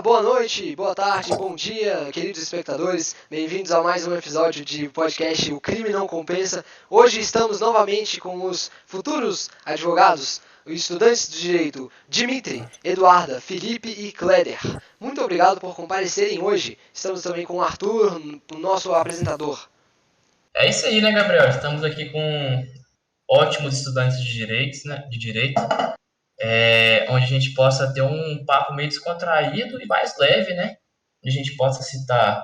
boa noite, boa tarde, bom dia, queridos espectadores. Bem-vindos a mais um episódio de podcast O Crime Não Compensa. Hoje estamos novamente com os futuros advogados, os estudantes de direito Dimitri, Eduarda, Felipe e Kleder. Muito obrigado por comparecerem hoje. Estamos também com o Arthur, o nosso apresentador. É isso aí, né, Gabriel? Estamos aqui com ótimos estudantes de direitos, né, de direito, onde a gente possa ter um papo meio descontraído e mais leve, né? Onde a gente possa citar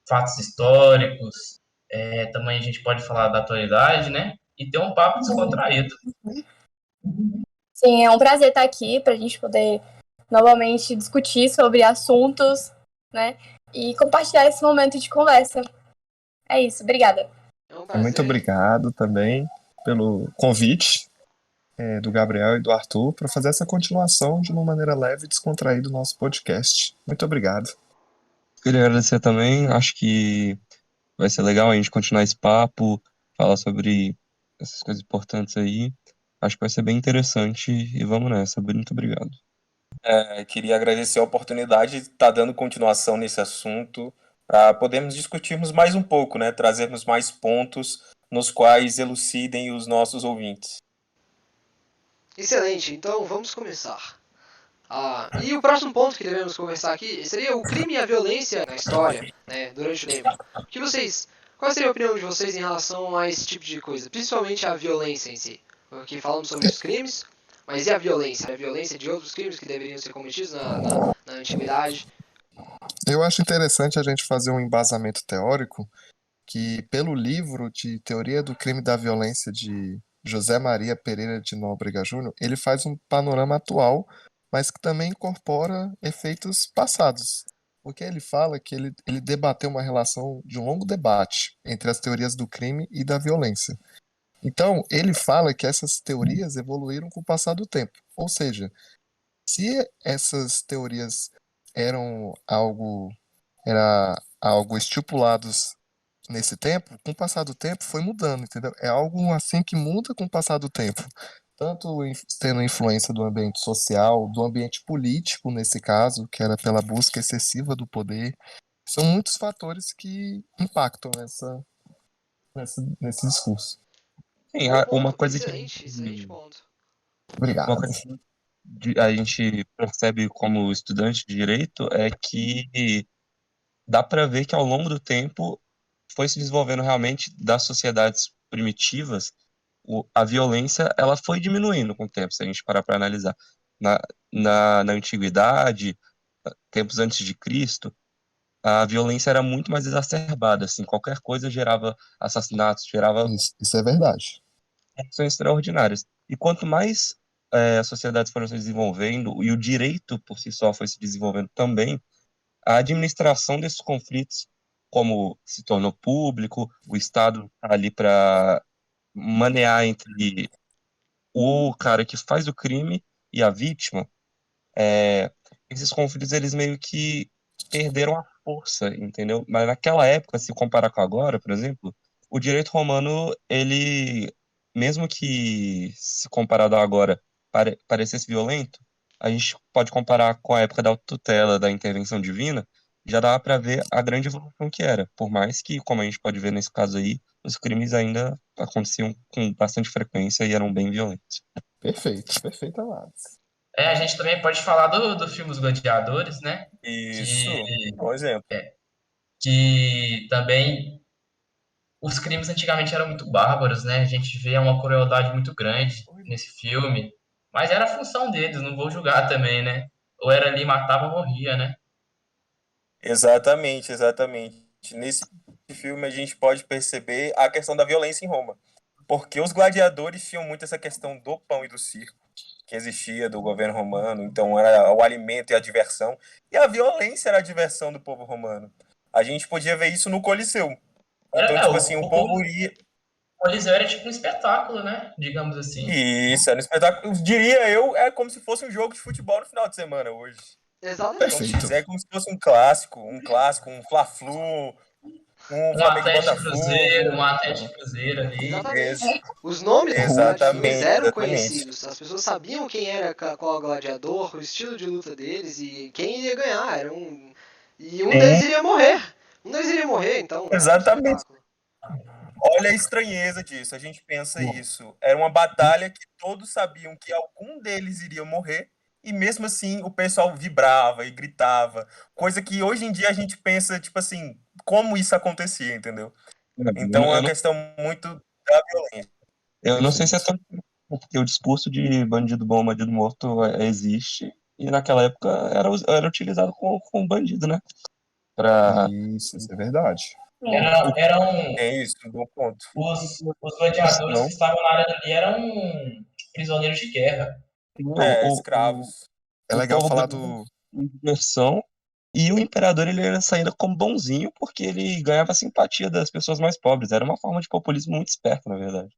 fatos históricos, também a gente pode falar da atualidade, né? E ter um papo descontraído. Sim, é um prazer estar aqui para a gente poder novamente discutir sobre assuntos, né? E compartilhar esse momento de conversa. É isso, obrigada. Muito obrigado também pelo convite do Gabriel e do Arthur para fazer essa continuação de uma maneira leve e descontraída do nosso podcast. Muito obrigado. Queria agradecer também, acho que vai ser legal a gente continuar esse papo, falar sobre essas coisas importantes aí. Acho que vai ser bem interessante e vamos nessa. Muito obrigado. Queria agradecer a oportunidade de estar dando continuação nesse assunto para podermos discutirmos mais um pouco, né? Trazermos mais pontos nos quais elucidem os nossos ouvintes. Excelente, então vamos começar. E o próximo ponto que devemos conversar aqui seria o crime e a violência na história, né, durante o tempo. Qual seria a opinião de vocês em relação a esse tipo de coisa? Principalmente a violência em si. Porque falamos sobre os crimes, mas e a violência? A violência de outros crimes que deveriam ser cometidos na antiguidade? Eu acho interessante a gente fazer um embasamento teórico que, pelo livro de Teoria do Crime e da Violência de José Maria Pereira de Nóbrega Júnior, ele faz um panorama atual, mas que também incorpora efeitos passados. Porque ele fala que ele debateu uma relação de um longo debate entre as teorias do crime e da violência. Então, ele fala que essas teorias evoluíram com o passar do tempo. Ou seja, se essas teorias era algo estipulados nesse tempo, com o passar do tempo foi mudando, entendeu? É algo assim que muda com o passar do tempo. Tanto tendo influência do ambiente social, do ambiente político, nesse caso, que era pela busca excessiva do poder. São muitos fatores que impactam nesse discurso. Sim, uma coisa excelente ponto. Obrigado. Uma coisa que a gente percebe como estudante de direito é que dá para ver que ao longo do tempo foi se desenvolvendo realmente das sociedades primitivas, a violência ela foi diminuindo com o tempo, se a gente parar para analisar. Na, na antiguidade, tempos antes de Cristo, a violência era muito mais exacerbada, assim, qualquer coisa gerava assassinatos, gerava Isso é verdade. ações extraordinárias. E quanto mais as sociedades foram se desenvolvendo e o direito por si só foi se desenvolvendo também, a administração desses conflitos, como se tornou público, o Estado está ali para manear entre o cara que faz o crime e a vítima, esses conflitos eles meio que perderam a força, entendeu? Mas naquela época, se comparar com agora, por exemplo, o direito romano, ele, mesmo que se comparado a agora parecesse violento, a gente pode comparar com a época da autotutela, da intervenção divina, já dava para ver a grande evolução que era. Por mais que, como a gente pode ver nesse caso aí, os crimes ainda aconteciam com bastante frequência e eram bem violentos. Perfeito, Alex. A gente também pode falar do filme Os Gladiadores, né? Isso, bom exemplo. Que também os crimes antigamente eram muito bárbaros, né? A gente vê uma crueldade muito grande nesse filme. Mas era a função deles, não vou julgar também, né? Ou era ali, matava ou morria, né? Exatamente. Nesse filme a gente pode perceber a questão da violência em Roma. Porque os gladiadores tinham muito essa questão do pão e do circo que existia do governo romano, então era o alimento e a diversão, e a violência era a diversão do povo romano. A gente podia ver isso no Coliseu. Então, tipo assim, o povo ia... O Coliseu era tipo um espetáculo, né? Digamos assim. Isso, era um espetáculo. Diria eu, é como se fosse um jogo de futebol no final de semana hoje. Exatamente. É como se fosse um clássico, um Fla-Flu. Um Um Flamengo e Atlético Cruzeiro, um Botafogo. Atlético Cruzeiro ali. Exatamente. Os nomes dos gladiadores Exatamente, eram exatamente. conhecidos. As pessoas sabiam quem era qual gladiador, o estilo de luta deles e quem iria ganhar. E um deles iria morrer. Um deles iria morrer, então era um Exatamente. espetáculo. Olha a estranheza disso. A gente pensa isso. Era uma batalha que todos sabiam que algum deles iria morrer, e mesmo assim o pessoal vibrava e gritava. Coisa que hoje em dia a gente pensa, tipo assim, como isso acontecia, entendeu? Então é Eu uma não, questão muito da violência. eu não sei se é Perfeito. tão porque o discurso de bandido bom, bandido morto existe, e naquela época era utilizado com bandido, né? Pra, Isso é verdade. Eram É isso, um bom ponto. os gladiadores que não, estavam na área ali eram prisioneiros de guerra. o, Escravos. É o legal povo falar ganhava do. em diversão, e o imperador ele era saído como bonzinho porque ele ganhava a simpatia das pessoas mais pobres. Era uma forma de populismo muito esperta, na verdade.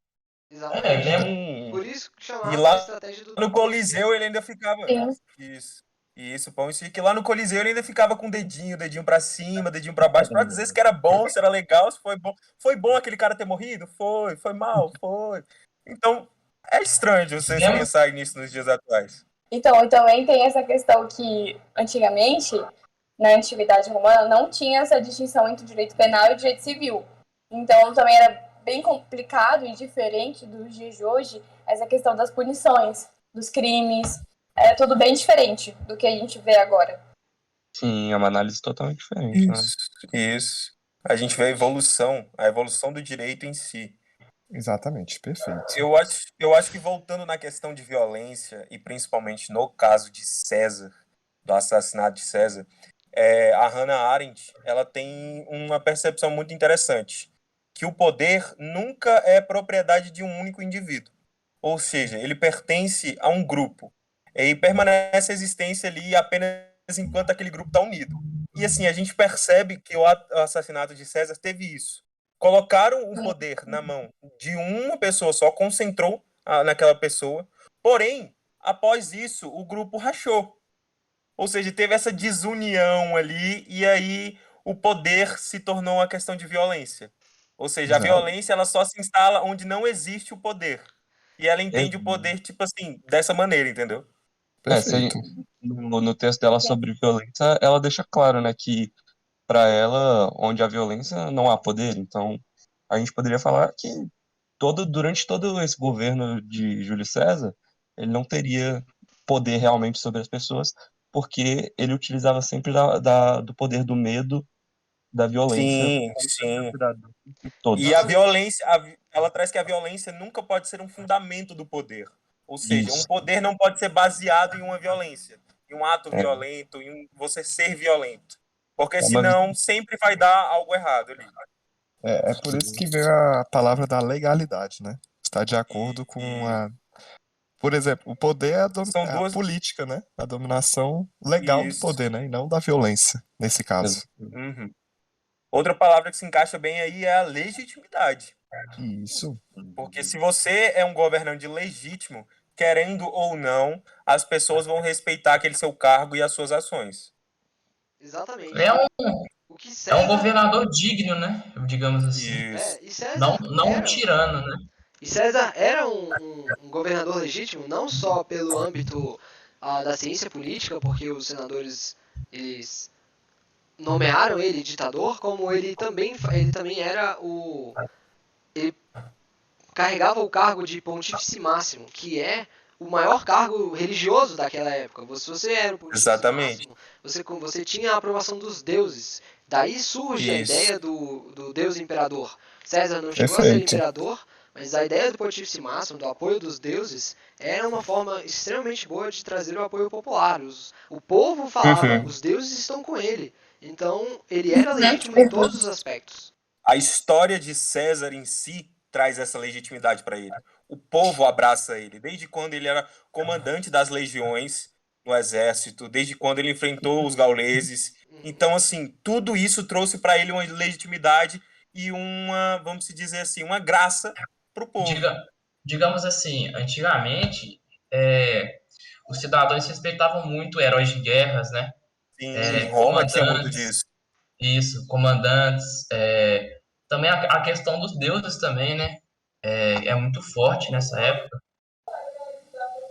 Exatamente. Lembra? Sim. Por isso que E chamava a lá estratégia do no pão e circo. Coliseu ele ainda ficava. Sim. Isso. Isso, pão e circo. E lá no Coliseu ele ainda ficava com o dedinho pra cima, dedinho pra baixo, pra dizer se era bom, se era legal, se foi bom. Foi bom aquele cara ter morrido? Foi mal? Foi. Então, é estranho de vocês Lembra? pensarem nisso nos dias atuais. Então, e também tem essa questão que, antigamente, na antiguidade romana, não tinha essa distinção entre direito penal e direito civil. Então, também era bem complicado e diferente dos dias de hoje essa questão das punições, dos crimes. Era tudo bem diferente do que a gente vê agora. Sim, é uma análise totalmente diferente, né? Isso. A gente vê a evolução do direito em si. Exatamente, perfeito. Eu acho que voltando na questão de violência, e principalmente no caso de César, do assassinato de César, a Hannah Arendt ela tem uma percepção muito interessante, que o poder nunca é propriedade de um único indivíduo. Ou seja, ele pertence a um grupo. E permanece a existência ali apenas enquanto aquele grupo está unido. E assim, a gente percebe que o assassinato de César teve isso. Colocaram o poder na mão de uma pessoa só, concentrou naquela pessoa. Porém, após isso, o grupo rachou. Ou seja, teve essa desunião ali e aí o poder se tornou uma questão de violência. Ou seja, a Exato. violência ela só se instala onde não existe o poder. E ela É, entende o poder, tipo assim, dessa maneira, entendeu? Perfeito. no texto dela sobre violência, ela deixa claro, né, que para ela, onde há violência, não há poder. Então, a gente poderia falar que durante todo esse governo de Júlio César, ele não teria poder realmente sobre as pessoas, porque ele utilizava sempre do poder do medo, da violência Sim, contra sim. E a todos. Exatamente. violência, ela traz que a violência nunca pode ser um fundamento do poder. Ou seja, um Isso. poder não pode ser baseado em uma violência, em um ato É, violento, em você ser violento. Porque é uma senão sempre vai dar algo errado ali. É por isso que veio a palavra da legalidade, né? Está de acordo com E a. Por exemplo, o poder é são é a duas. política, né? A dominação legal do Isso. poder, né? E não da violência, nesse caso. Uhum. Outra palavra que se encaixa bem aí é a legitimidade. Isso, Porque se você é um governante legítimo, querendo ou não, as pessoas vão respeitar aquele seu cargo e as suas ações. Exatamente. É um, O que é um César. governador digno, né? Digamos assim. Isso. E Não, César não um era. tirano, né? E César era um governador legítimo, não só pelo âmbito da ciência política, porque os senadores eles nomearam ele ditador, como ele também era ele carregava o cargo de pontífice máximo, que é o maior cargo religioso daquela época. Se você era o pontífice Exatamente. máximo, você tinha a aprovação dos deuses. Daí surge a Isso. ideia do deus imperador. César não chegou a ser perfeito. imperador, mas a ideia do pontífice máximo, do apoio dos deuses, era uma forma extremamente boa de trazer o apoio popular. O povo falava, os deuses estão com ele. Então, ele era legítimo em todos os aspectos. A história de César em si traz essa legitimidade para ele. O povo abraça ele, desde quando ele era comandante das legiões no exército, desde quando ele enfrentou os gauleses. Então, assim, tudo isso trouxe para ele uma legitimidade e uma, vamos dizer assim, uma graça para o povo. Digamos assim, antigamente, os cidadãos respeitavam muito heróis de guerras, Sim, Roma tinha muito comandantes. disso. Isso, comandantes. Também a questão dos deuses também, né? É muito forte nessa época.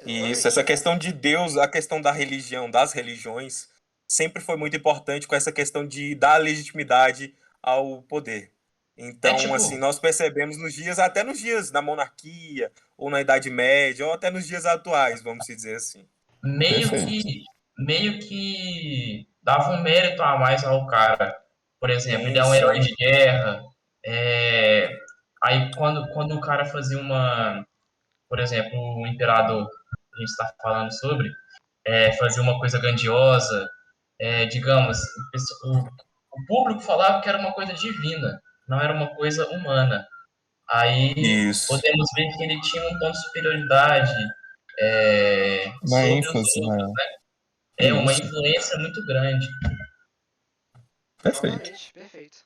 E isso, Exatamente. essa questão de Deus, a questão da religião, das religiões, sempre foi muito importante com essa questão de dar legitimidade ao poder. É Então, assim, tipo, nós percebemos nos dias, até nos dias da monarquia, ou na Idade Média, ou até nos dias atuais, vamos dizer assim. meio Perfeito. que meio que dava um mérito a mais ao cara. Por exemplo, ele Sim, é um herói sim. de guerra. é, Aí quando o cara fazia por exemplo, o imperador que a gente está falando sobre, fazia uma coisa grandiosa, digamos, o público falava que era uma coisa divina, não era uma coisa humana. Aí Isso. podemos ver que ele tinha um tom de superioridade Uma sobre os ênfase, outros. né? É uma Isso. influência muito grande. Perfeito. Novamente, perfeito.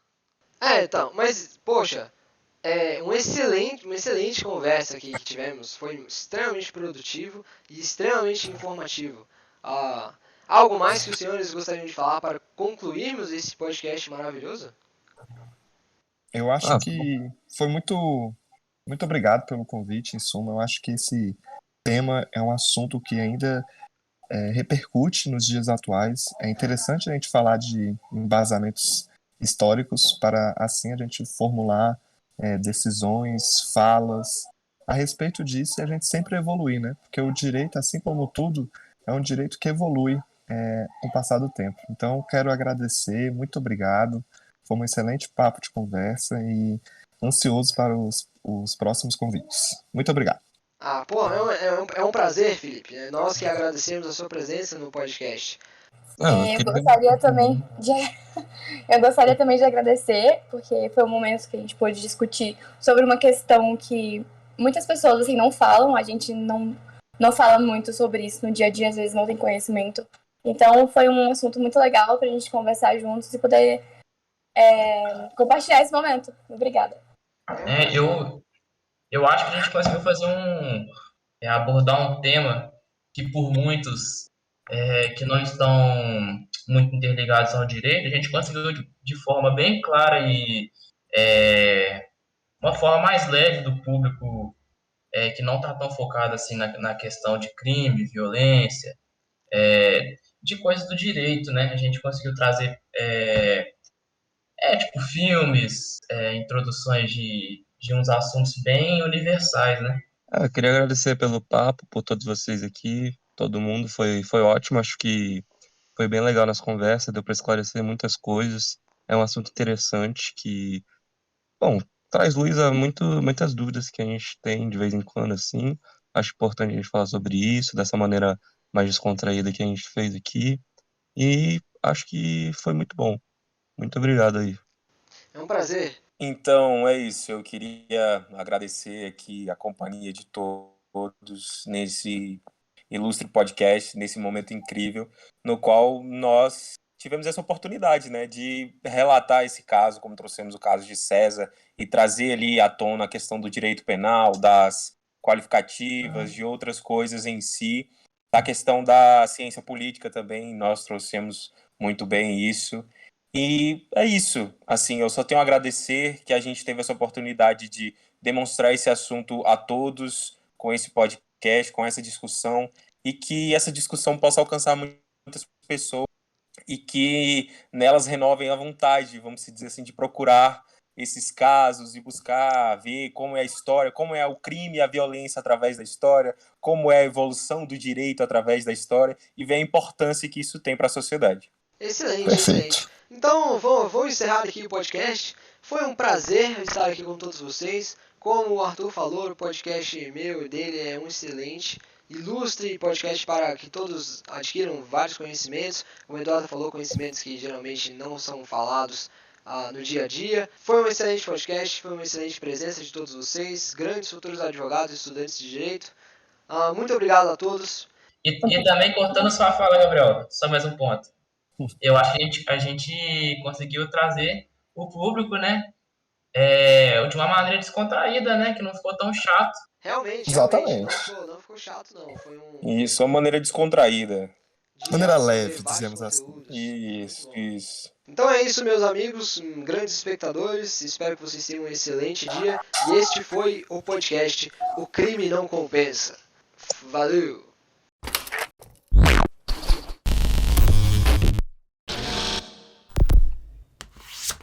Então, mas, poxa, uma excelente conversa aqui que tivemos. Foi extremamente produtivo e extremamente informativo. Ah, algo mais que os senhores gostariam de falar para concluirmos esse podcast maravilhoso? Eu acho Ah, que foi muito obrigado pelo convite, em suma. Eu acho que esse tema é um assunto que ainda repercute nos dias atuais. É interessante a gente falar de embasamentos históricos para assim a gente formular decisões, falas a respeito disso e a gente sempre evoluir, né? Porque o direito, assim como tudo, é um direito que evolui com o passar do tempo. Então, quero agradecer, muito obrigado. Foi um excelente papo de conversa e ansioso para os próximos convites. Muito obrigado. Ah, pô, é um prazer, Felipe. É nós que agradecemos a sua presença no podcast. não, eu Eu queria. gostaria também de, eu gostaria também de agradecer, porque foi um momento que a gente pôde discutir sobre uma questão que muitas pessoas assim não falam, a gente não fala muito sobre isso no dia a dia, às vezes não tem conhecimento. Então foi um assunto muito legal para a gente conversar juntos e poder compartilhar esse momento. Obrigada. É um É, prazer. eu acho que a gente conseguiu abordar um tema que por muitos que não estão muito interligados ao direito, a gente conseguiu de forma bem clara e uma forma mais leve do público que não está tão focado assim na questão de crime, violência, de coisas do direito, né? A gente conseguiu trazer tipo filmes, introduções de uns assuntos bem universais, né? Eu queria agradecer pelo papo, por todos vocês aqui, todo mundo, foi ótimo, acho que foi bem legal nas conversas, deu para esclarecer muitas coisas, é um assunto interessante que, bom, traz luz a muitas dúvidas que a gente tem de vez em quando, assim, acho importante a gente falar sobre isso, dessa maneira mais descontraída que a gente fez aqui, e acho que foi muito bom, muito obrigado aí. É um prazer. Então, é isso. Eu queria agradecer aqui a companhia de todos nesse ilustre podcast, nesse momento incrível, no qual nós tivemos essa oportunidade, né, de relatar esse caso, como trouxemos o caso de César, e trazer ali à tona a questão do direito penal, das qualificativas, de outras coisas em si, da questão da ciência política também, nós trouxemos muito bem isso. E é isso. Assim, eu só tenho a agradecer que a gente teve essa oportunidade de demonstrar esse assunto a todos com esse podcast, com essa discussão, e que essa discussão possa alcançar muitas pessoas e que nelas renovem a vontade, vamos dizer assim, de procurar esses casos e buscar ver como é a história, como é o crime e a violência através da história, como é a evolução do direito através da história e ver a importância que isso tem para a sociedade. Excelente, excelente. Perfeito. Então, vou encerrar aqui o podcast. Foi um prazer estar aqui com todos vocês. Como o Arthur falou, o podcast meu e dele é um excelente, ilustre podcast para que todos adquiram vários conhecimentos. Como o Eduardo falou, conhecimentos que geralmente não são falados no dia a dia. Foi um excelente podcast, foi uma excelente presença de todos vocês, grandes futuros advogados e estudantes de direito. Muito obrigado a todos. E também cortando sua fala, Gabriel, só mais um ponto. Eu acho que a gente conseguiu trazer o público, né, de uma maneira descontraída, né, que não ficou tão chato. Realmente, não Exatamente. ficou, não ficou chato não. Foi um Isso, é uma maneira descontraída. de maneira absorver leve, vários dizemos assim. conteúdos. Isso. Então é isso, meus amigos, grandes espectadores. Espero que vocês tenham um excelente dia. E este foi o podcast O Crime Não Compensa. Valeu!